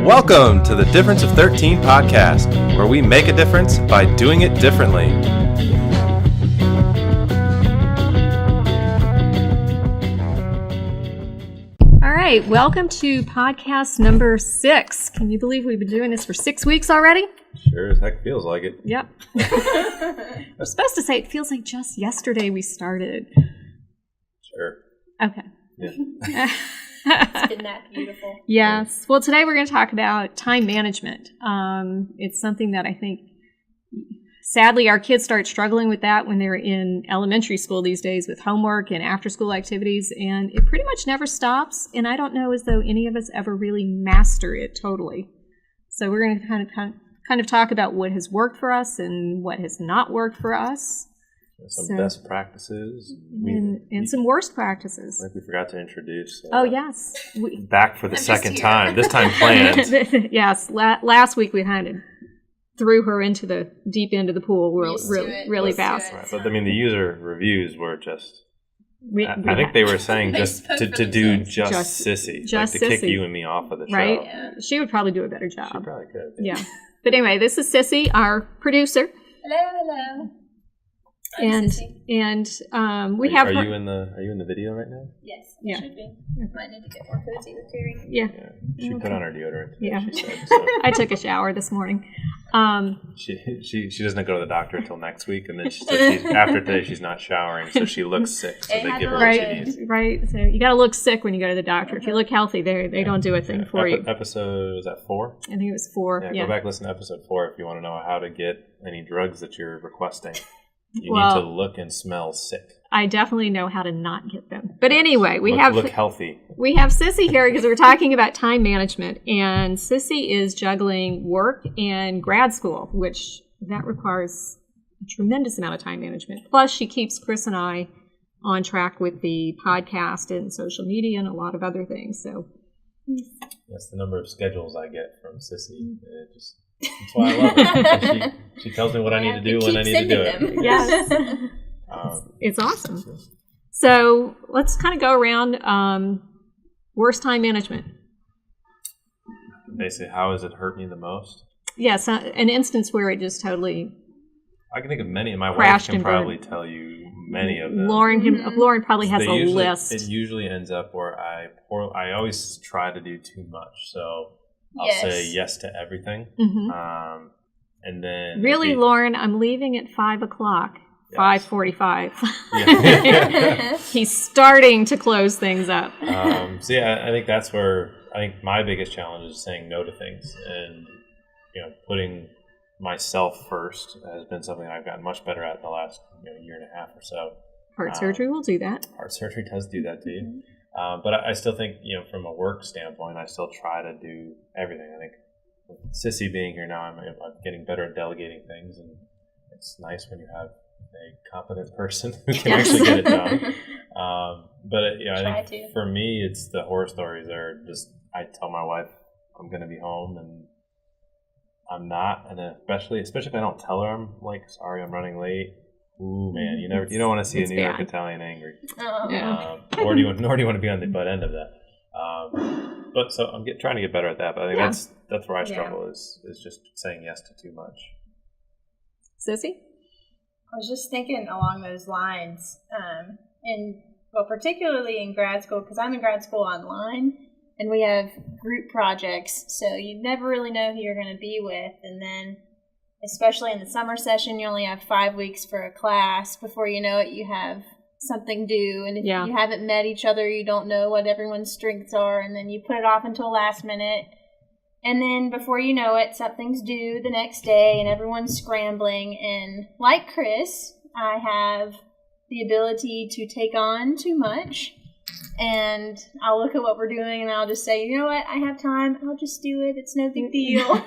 Welcome to the Difference of 13 podcast, where we make a difference by doing it differently. All right, welcome to podcast number 6. Can you believe we've been doing this for 6 weeks already? Sure as heck feels like it. Yep. We're supposed to say it feels like just yesterday we started. Sure. Okay. Yeah. It's been that beautiful. Yes. Well, today we're going to talk about time management. It's something that I think, sadly, our kids start struggling with that when they're in elementary school these days with homework and after-school activities, and it pretty much never stops, and I don't know as though any of us ever really master it totally. So we're going to kind of talk about what has worked for us and what has not worked for us. Some best practices. And some worst practices. I think we forgot to introduce. Yes. Back for the second time. This time planned. Yes. Last week we kind of threw her into the deep end of the pool really fast. Right. But I mean, the user reviews were just... I think they were saying just to do just Cissi. Just like to Cissi. kick you and me off of the show. Right? Yeah. She would probably do a better job. She probably could. Yeah. But anyway, this is Cissi, our producer. Hello. We are have. Are you in the video right now? Yes, yeah. Should be. Might need to get more cozy with Teri. Yeah. She put on her deodorant today, yeah. she said. So. I took a shower this morning. She doesn't go to the doctor until next week, and then after today she's not showering, so she looks sick. So they give her what she needs. Right. So you got to look sick when you go to the doctor. If you look healthy, they don't do a thing for you. Episode, was that 4? I think it was 4. Yeah, go back and listen to episode 4 if you want to know how to get any drugs that you're requesting. You need to look and smell sick. I definitely know how to not get them. But anyway, look healthy. We have Cissi here because we're talking about time management. And Cissi is juggling work and grad school, which that requires a tremendous amount of time management. Plus, she keeps Chris and I on track with the podcast and social media and a lot of other things. So that's the number of schedules I get from Cissi. That's why I love her. She tells me what I need to do when I need to do it. Yes. It's awesome. So let's kind of go around worst time management. Basically, how has it hurt me the most? Yes, an instance where it just totally... I can think of many. My wife can probably tell you many of them. Lauren probably has a list. It usually ends up where I always try to do too much. So... I'll say yes to everything. Mm-hmm. And then... Really, Lauren, I'm leaving at 5 o'clock. Yes. 5:45. Yeah. He's starting to close things up. So yeah, I think that's where... I think my biggest challenge is saying no to things. And, putting myself first has been something I've gotten much better at in the last year and a half or so. Heart surgery will do that. Heart surgery does do that to you. Mm-hmm. But I still think, from a work standpoint, I still try to do everything. I think with Cissi being here now, I'm getting better at delegating things, and it's nice when you have a competent person who can actually get it done. I think for me, it's the horror stories are just, I tell my wife I'm going to be home, and I'm not, and especially if I don't tell her I'm like, sorry, I'm running late. Ooh, man, you don't want to see a New York Italian angry. Nor do you want to be on the butt end of that. But so I'm trying to get better at that. But I think that's where I struggle is just saying yes to too much. Cissi? I was just thinking along those lines, particularly in grad school, because I'm in grad school online, and we have group projects, so you never really know who you're going to be with, and then especially in the summer session, you only have 5 weeks for a class. Before you know it, you have something due. And if you haven't met each other, you don't know what everyone's strengths are. And then you put it off until last minute. And then before you know it, something's due the next day and everyone's scrambling. And like Chris, I have the ability to take on too much. And I'll look at what we're doing and I'll just say, you know what, I have time. I'll just do it. It's no big deal.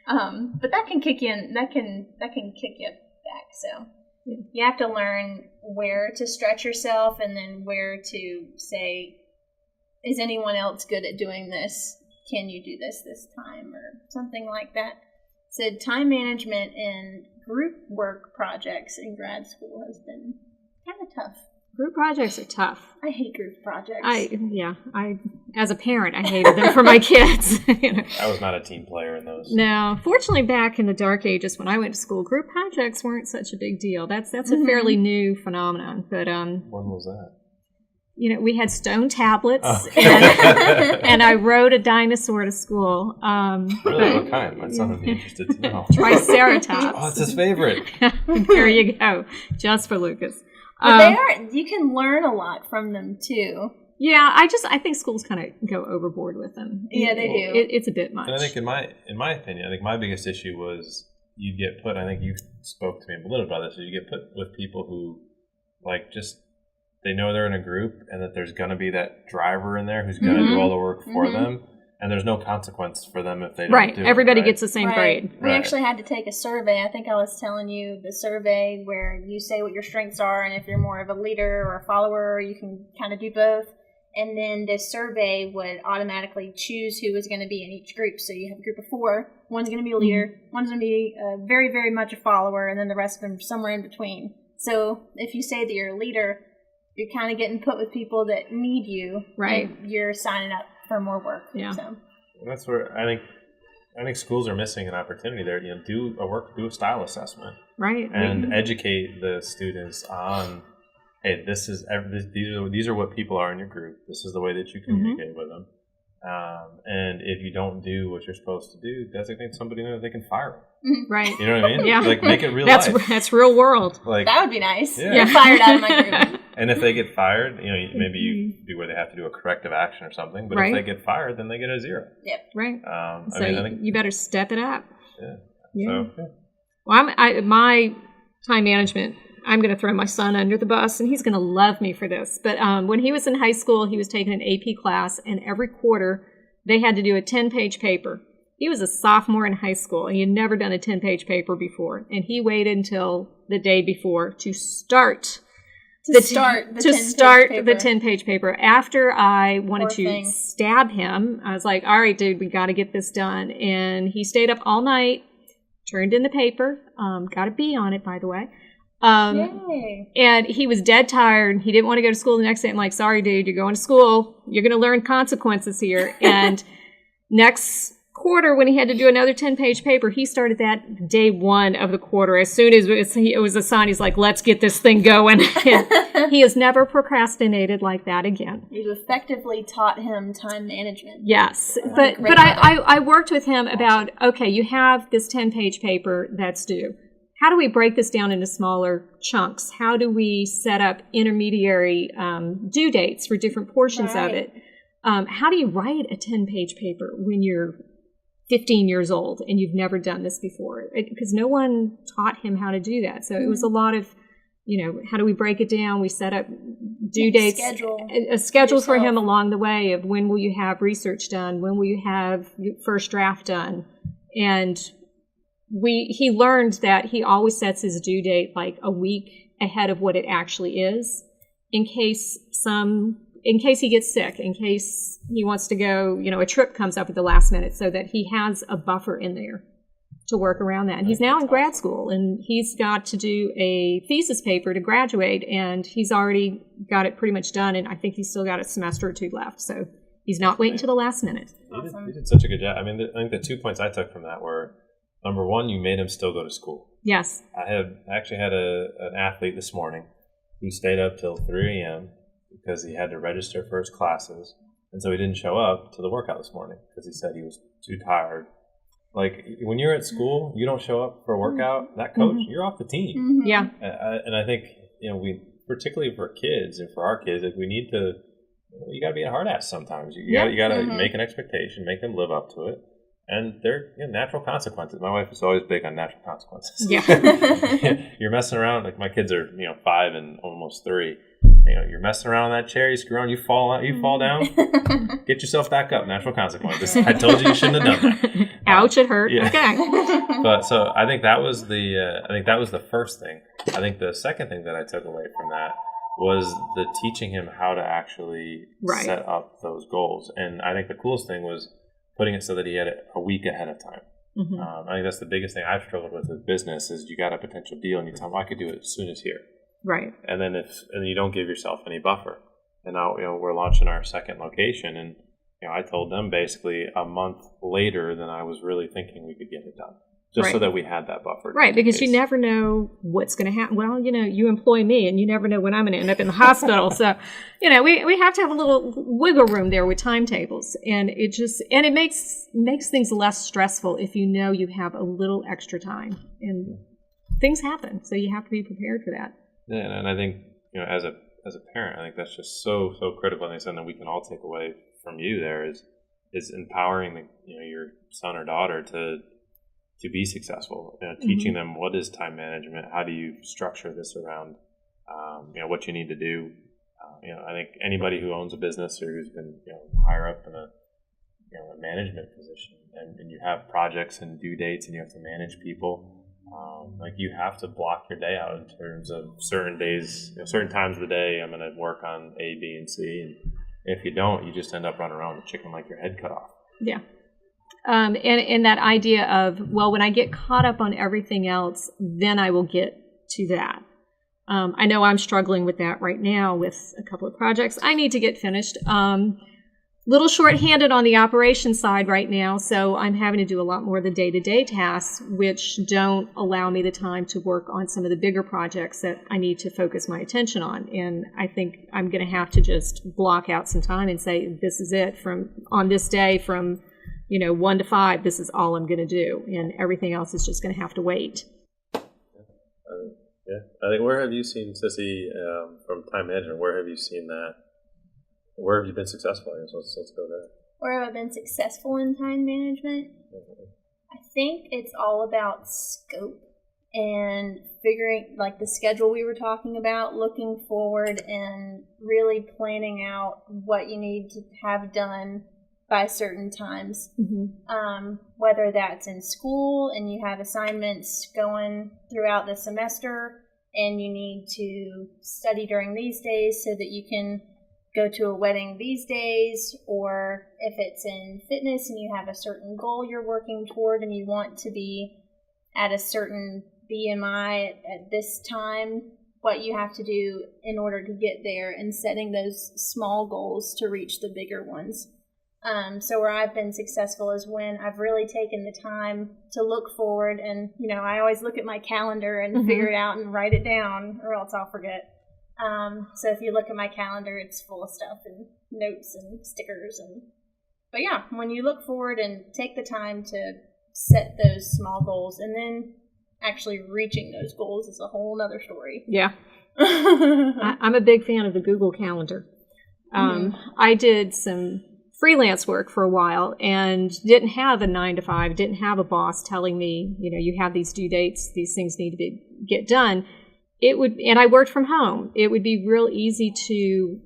But that can kick you in. That can kick you back. So you have to learn where to stretch yourself, and then where to say, "Is anyone else good at doing this? Can you do this time?" or something like that. So time management and group work projects in grad school has been kind of tough. Group projects are tough. I hate group projects. I as a parent, I hated them for my kids. I was not a team player in those. No, fortunately, back in the dark ages when I went to school, group projects weren't such a big deal. That's a fairly new phenomenon. But when was that? We had stone tablets, Okay. and I rode a dinosaur to school. Really? What kind? My son would be interested to know. Triceratops. Oh, it's his favorite. There you go, just for Lucas. But you can learn a lot from them too. Yeah, I think schools kind of go overboard with them. Yeah, they do. It's a bit much. And I think in my opinion, I think my biggest issue was you get put, I think you spoke to me a little about this, is you get put with people who they know they're in a group and that there's going to be that driver in there who's going to do all the work for them. And there's no consequence for them if they don't do Everybody it, gets the same grade. We actually had to take a survey. I think I was telling you the survey where you say what your strengths are, and if you're more of a leader or a follower, you can kind of do both. And then this survey would automatically choose who was going to be in each group. So you have a group of 4. One's going to be a leader. One's going to be very, very much a follower, and then the rest of them somewhere in between. So if you say that you're a leader, you're kind of getting put with people that need you. Right. And you're signing up for more work. Yeah. So. That's where I think schools are missing an opportunity there. Do a style assessment, right, and educate the students on, hey, these are what people are in your group. This is the way that you communicate with them. And if you don't do what you're supposed to do, designate somebody that they can fire them. Right. You know what I mean? Yeah. Like make it real life. That's real world. Like that would be nice. Yeah. Get fired out of my group. And if they get fired, maybe you do where they have to do a corrective action or something. But if they get fired, then they get a 0. Yep. Right. So I think you better step it up. Yeah. So, well, my time management, I'm going to throw my son under the bus, and he's going to love me for this. But when he was in high school, he was taking an AP class, and every quarter they had to do a 10-page paper. He was a sophomore in high school. He had never done a 10-page paper before, and he waited until the day before to start the 10-page paper. After I wanted to stab him, I was like, all right, dude, we got to get this done. And he stayed up all night, turned in the paper, got a B on it, by the way. And he was dead tired. He didn't want to go to school the next day. I'm like, sorry, dude, you're going to school. You're going to learn consequences here. And next quarter, when he had to do another 10-page paper, he started that day 1 of the quarter. As soon as it was assigned, he's like, let's get this thing going. He has never procrastinated like that again. You've effectively taught him time management. Yes. But I worked with him about, okay, you have this 10-page paper that's due. How do we break this down into smaller chunks? How do we set up intermediary due dates for different portions of it? How do you write a 10-page paper when you're 15 years old and you've never done this before? Because no one taught him how to do that. So it was a lot of, how do we break it down? We set up due dates, a schedule for him along the way of when will you have research done? When will you have your first draft done? And he learned that he always sets his due date like a week ahead of what it actually is, in case he gets sick, in case he wants to go, a trip comes up at the last minute, so that he has a buffer in there to work around that. And he's now in grad school, and he's got to do a thesis paper to graduate, and he's already got it pretty much done, and I think he's still got a semester or 2 left, so he's not waiting to the last minute. He did such a good job. I mean, I think the 2 points I took from that were, number 1, you made him still go to school. Yes. I actually had an athlete this morning who stayed up till 3 a.m. because he had to register for his classes. And so he didn't show up to the workout this morning because he said he was too tired. Like, when you're at school, you don't show up for a workout, that coach, you're off the team. Yeah. And I think, we, particularly for kids and for our kids, we need to, you got to be a hard ass sometimes. You got to make an expectation, make them live up to it. And they're natural consequences. My wife is always big on natural consequences. Yeah. You're messing around, like my kids are, 5 and almost 3. You're messing around on that chair, you screw around, you fall down, get yourself back up. Natural consequences. I told you shouldn't have done that. Ouch! It hurt. Yeah. Okay. But so I think that was the first thing. I think the second thing that I took away from that was the teaching him how to actually set up those goals. And I think the coolest thing was putting it so that he had it a week ahead of time. I think that's the biggest thing I've struggled with business is you got a potential deal and you tell him I could do it as soon as here. Right. And then and you don't give yourself any buffer. And now, we're launching our second location, and I told them basically a month later than I was really thinking we could get it done, just so that we had that buffer. Right, because you never know what's going to happen. Well, you employ me, and you never know when I'm going to end up in the hospital. So, we have to have a little wiggle room there with timetables, and it makes things less stressful if you have a little extra time, and things happen, so you have to be prepared for that. Yeah, and I think as a parent, I think that's just so critical, and something that we can all take away from you there is empowering your son or daughter to be successful, teaching them what is time management, how do you structure this around what you need to do. I think anybody who owns a business or who's been higher up in a management position, and you have projects and due dates, and you have to manage people. You have to block your day out in terms of certain days, certain times of the day. I'm going to work on A, B, and C, and if you don't, you just end up running around with a chicken like your head cut off. Yeah. And that idea of, when I get caught up on everything else, then I will get to that. I know I'm struggling with that right now with a couple of projects I need to get finished. Little short-handed on the operations side right now, so I'm having to do a lot more of the day-to-day tasks, which don't allow me the time to work on some of the bigger projects that I need to focus my attention on. And I think I'm going to have to just block out some time and say, this is it on this day from 1 to 5. This is all I'm going to do, and everything else is just going to have to wait. I think, where have you seen, Cissi, from time management? Where have you seen that? Where have you been successful? Let's go there. Where have I been successful in time management? I think it's all about scope and figuring, the schedule we were talking about, looking forward and really planning out what you need to have done by certain times. Mm-hmm. Whether that's in school and you have assignments going throughout the semester and you need to study during these days so that you can go to a wedding these days, or if it's in fitness and you have a certain goal you're working toward and you want to be at a certain BMI at this time, what you have to do in order to get there, and setting those small goals to reach the bigger ones. So where I've been successful is when I've really taken the time to look forward, and I always look at my calendar and figure it out and write it down, or else I'll forget. So if you look at my calendar, it's full of stuff and notes and stickers. But yeah, when you look forward and take the time to set those small goals, and then actually reaching those goals is a whole other story. Yeah. I'm a big fan of the Google Calendar. I did some freelance work for a while and didn't have a 9 to 5, didn't have a boss telling me, you have these due dates, these things need to get done. And I worked from home. It would be real easy to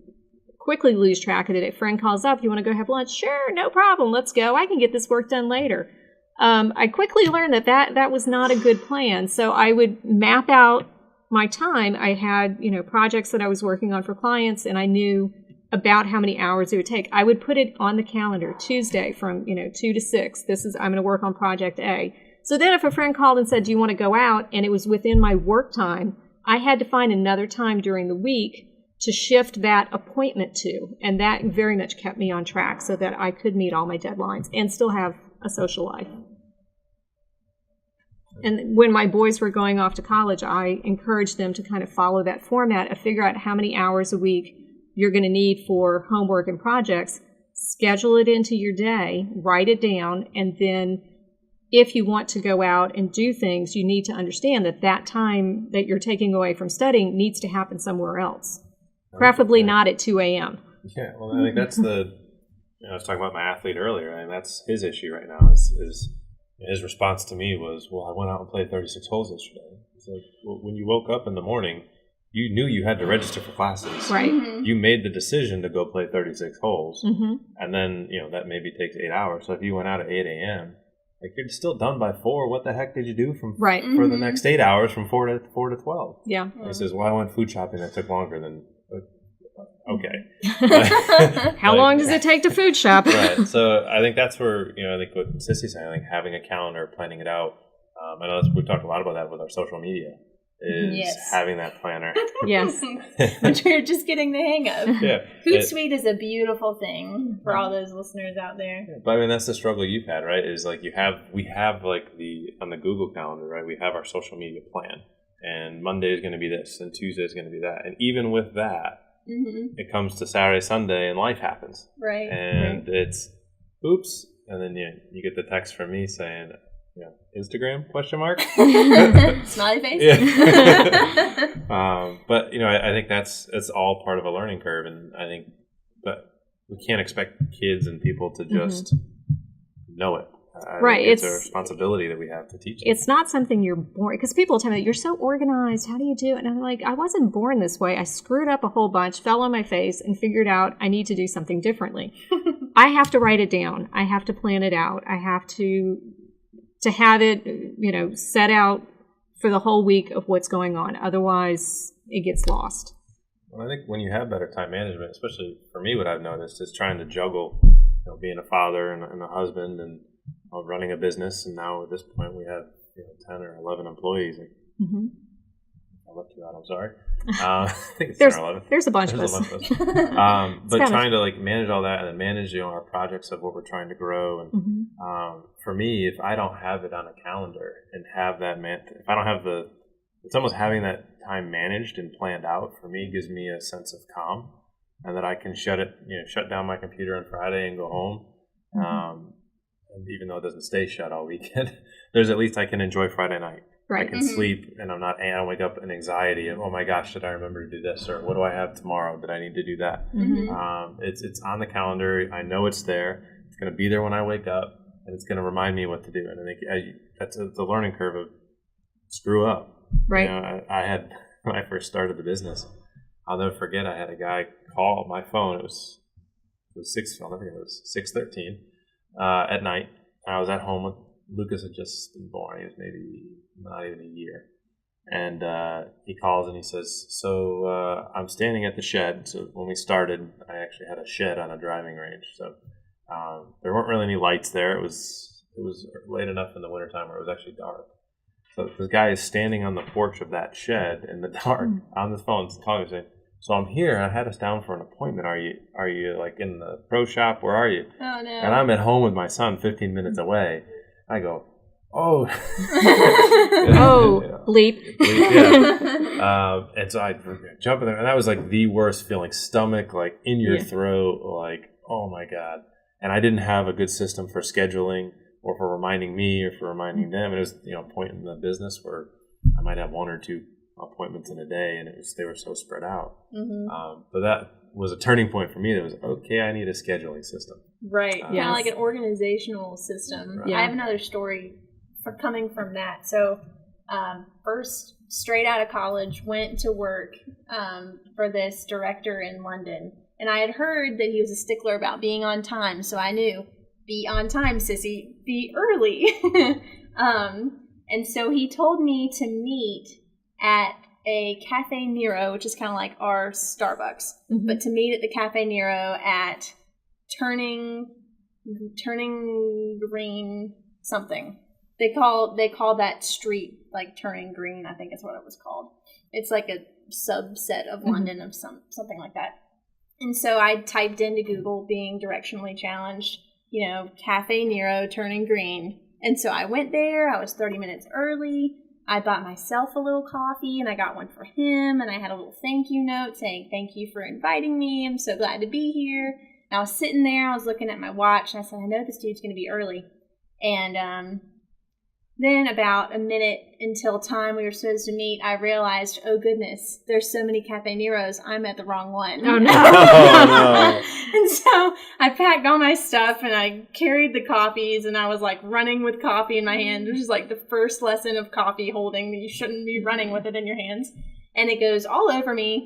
quickly lose track of it. If a friend calls up, you want to go have lunch? Sure, no problem. Let's go. I can get this work done later. I quickly learned that was not a good plan. So I would map out my time. I had, projects that I was working on for clients, and I knew about how many hours it would take. I would put it on the calendar, Tuesday from, 2 to 6. I'm going to work on project A. So then if a friend called and said, do you want to go out? And it was within my work time, I had to find another time during the week to shift that appointment to. And that very much kept me on track so that I could meet all my deadlines and still have a social life. And when my boys were going off to college, I encouraged them to kind of follow that format of figure out how many hours a week you're going to need for homework and projects, schedule it into your day, write it down, and then if you want to go out and do things, you need to understand that time that you're taking away from studying needs to happen somewhere else, preferably not at 2 a.m. Yeah, well, I think that's I was talking about my athlete earlier, and that's his issue right now. Is his response to me was, well, I went out and played 36 holes yesterday. It's like, well, when you woke up in the morning, you knew you had to register for classes. Right. Mm-hmm. You made the decision to go play 36 holes, mm-hmm. and then that maybe takes 8 hours. So if you went out at 8 a.m., you're still done by 4. What the heck did you do for the next 8 hours from 4 to 12? Yeah. And he says, well, I went food shopping. That took longer than. Okay. How long does it take to food shop? Right. So I think that's where I think what Cissi's saying, like having a calendar, planning it out. I know we've talked a lot about that with our social media. is having that planner. Yes. Which we're just getting the hang of. Yeah. Hootsuite is a beautiful thing for all those listeners out there. Yeah, but I mean, that's the struggle you've had, right? Is like we have like on the Google Calendar, right? We have our social media plan, and Monday is going to be this, and Tuesday is going to be that, and even with that, it comes to Saturday, Sunday, and life happens, right? And it's oops, and then you get the text from me saying, Instagram ? Smiley face. Yeah. But I think it's all part of a learning curve, and I think, but we can't expect kids and people to just know it. Right. It's a responsibility that we have to teach them. It's not something you're born, because people tell me, you're so organized, how do you do it? And I'm like, I wasn't born this way. I screwed up a whole bunch, fell on my face, and figured out I need to do something differently. I have to write it down. I have to plan it out. I have to have it, set out for the whole week of what's going on. Otherwise, it gets lost. Well, I think when you have better time management, especially for me, what I've noticed is trying to juggle, being a father and a husband and running a business. And now at this point, we have 10 or 11 employees. I left you out. I'm sorry. I think it's 10 or 11. There's a bunch of us. But trying to manage all that and then manage our projects of what we're trying to grow. And for me, if I don't have it on a calendar and have that, if I don't have it's almost having that time managed and planned out, for me, gives me a sense of calm, and that I can shut down my computer on Friday and go home. And even though it doesn't stay shut all weekend, there's at least I can enjoy Friday night. Right. I can sleep, and I don't wake up in anxiety of, oh my gosh, did I remember to do this, or what do I have tomorrow? Did I need to do that? It's on the calendar. I know it's there. It's going to be there when I wake up, and it's going to remind me what to do. And I think that's the learning curve of screw up. Right. I had, when I first started the business, I'll never forget, I had a guy call my phone. It was 6:13 at night. I was at home with Lucas. Had just been born. He was maybe not even a year. And he calls and he says, so I'm standing at the shed. So when we started, I actually had a shed on a driving range. So there weren't really any lights there. It was late enough in the wintertime where it was actually dark. So this guy is standing on the porch of that shed in the dark on the phone calling me saying, so I'm here. I had us down for an appointment. Are you like in the pro shop? Where are you? Oh, no. And I'm at home with my son 15 minutes away. I go, oh. Bleep. Yeah. And so I jump in there, and that was like the worst feeling. Stomach like in your throat, like, oh my God. And I didn't have a good system for scheduling or for reminding me or for reminding them. It was a point in the business where I might have one or two appointments in a day, and they were so spread out. But that was a turning point for me. That was, okay, I need a scheduling system. Right. Kind of like an organizational system. Right. I have another story coming from that. So first, straight out of college, went to work for this director in London. And I had heard that he was a stickler about being on time. So I knew, be on time, Cissi, be early. And so he told me to meet at a Cafe Nero, which is kind of like our Starbucks, but to meet at the Cafe Nero at Turning Green something. They call that street like Turning Green, I think is what it was called. It's like a subset of London of something like that. And so I typed into Google, being directionally challenged, Cafe Nero, Turning Green. And so I went there. I was 30 minutes early. I bought myself a little coffee, and I got one for him, and I had a little thank you note saying, thank you for inviting me. I'm so glad to be here. And I was sitting there. I was looking at my watch, and I said, I know this dude's going to be early. And then about a minute until time we were supposed to meet, I realized, oh, goodness, there's so many Cafe Neros. I'm at the wrong one. Oh, no. Oh, no. And so I packed all my stuff, and I carried the coffees, and I was like running with coffee in my hands, which is like the first lesson of coffee holding, that you shouldn't be running with it in your hands. And it goes all over me,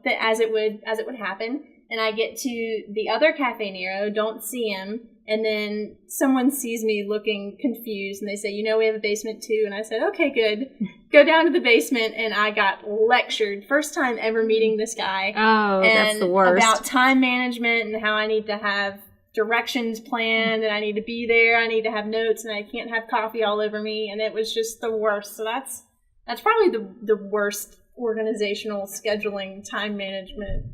that as it would happen. And I get to the other Cafe Nero, don't see him. And then someone sees me looking confused, and they say, we have a basement too. And I said, okay, good. Go down to the basement, and I got lectured. First time ever meeting this guy. Oh, that's the worst. About time management and how I need to have directions planned, and I need to be there. I need to have notes, and I can't have coffee all over me. And it was just the worst. So that's That's probably the worst organizational scheduling, time management,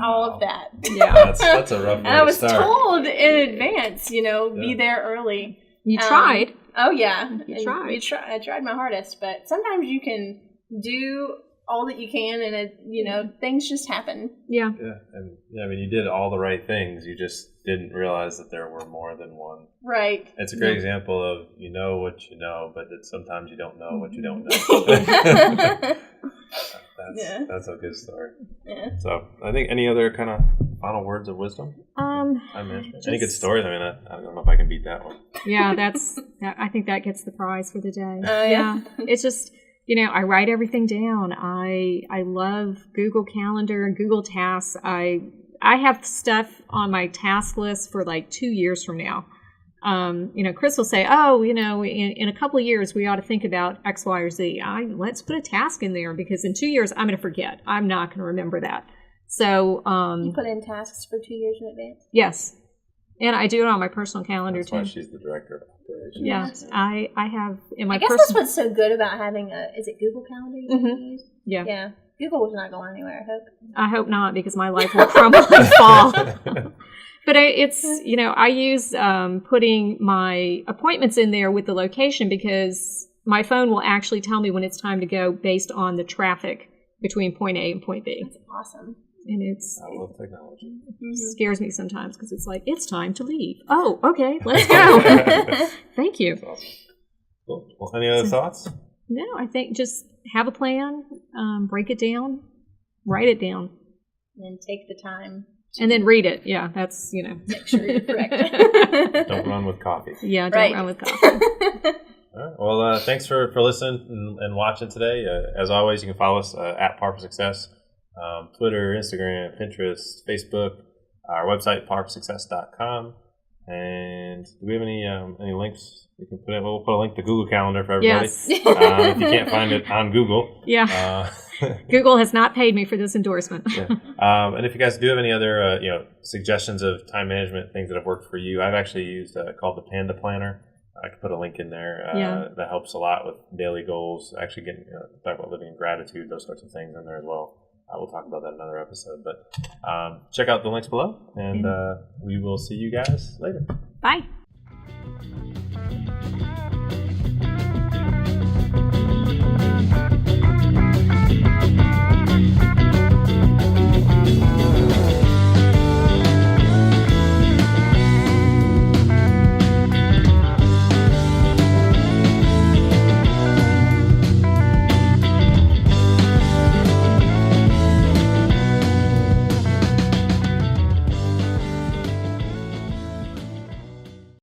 all of that. Yeah. That's a rough way And I was to start. told in advance, be there early. You tried. Oh yeah, You tried. I tried my hardest, but sometimes you can do all that you can, and things just happen. Yeah. Yeah, and you did all the right things. You just didn't realize that there were more than one. Right. It's a great example of you know what you know, but that sometimes you don't know what you don't know. That's a good story. Yeah. So I think any other kind of final words of wisdom? Time management. Any good stories? I don't know if I can beat that one. Yeah, I think that gets the prize for the day. Yeah. It's just, I write everything down. I love Google Calendar and Google Tasks. I have stuff on my task list for like 2 years from now. Chris will say, in a couple of years, we ought to think about X, Y, or Z. Let's put a task in there because in 2 years, I'm going to forget. I'm not going to remember that. So, you put in tasks for 2 years in advance? Yes. And I do it on my personal calendar That's too. why she's the director of operations. Yeah. I have in my I guess that's what's so good about having is it Google Calendar you use? Yeah. Yeah. Google was not going anywhere, I hope. I hope not, because my life will crumble and fall. But I use putting my appointments in there with the location because my phone will actually tell me when it's time to go based on the traffic between point A and point B. That's awesome. And I love technology. Scares me sometimes because it's like, it's time to leave. Oh, okay, let's go. Thank you. That's awesome. Cool. Well, any other thoughts? No, I think just have a plan, break it down, write it down. And take the time. And then read it. Yeah, that's, Make sure you're correct. Don't run with coffee. Yeah, don't run with coffee. All right. Well, thanks for listening and watching today. As always, you can follow us at Par for Success. Twitter, Instagram, Pinterest, Facebook, our website, parforsuccess.com. And do we have any links? We'll put a link to Google Calendar for everybody. Yes. If you can't find it on Google. Yeah. Google has not paid me for this endorsement. Yeah. And if you guys do have any other suggestions of time management, things that have worked for you, I've actually used called the Panda Planner. I could put a link in there. That helps a lot with daily goals, actually getting talk about living in gratitude, those sorts of things in there as well. We'll talk about that in another episode. But check out the links below, and we will see you guys later. Bye.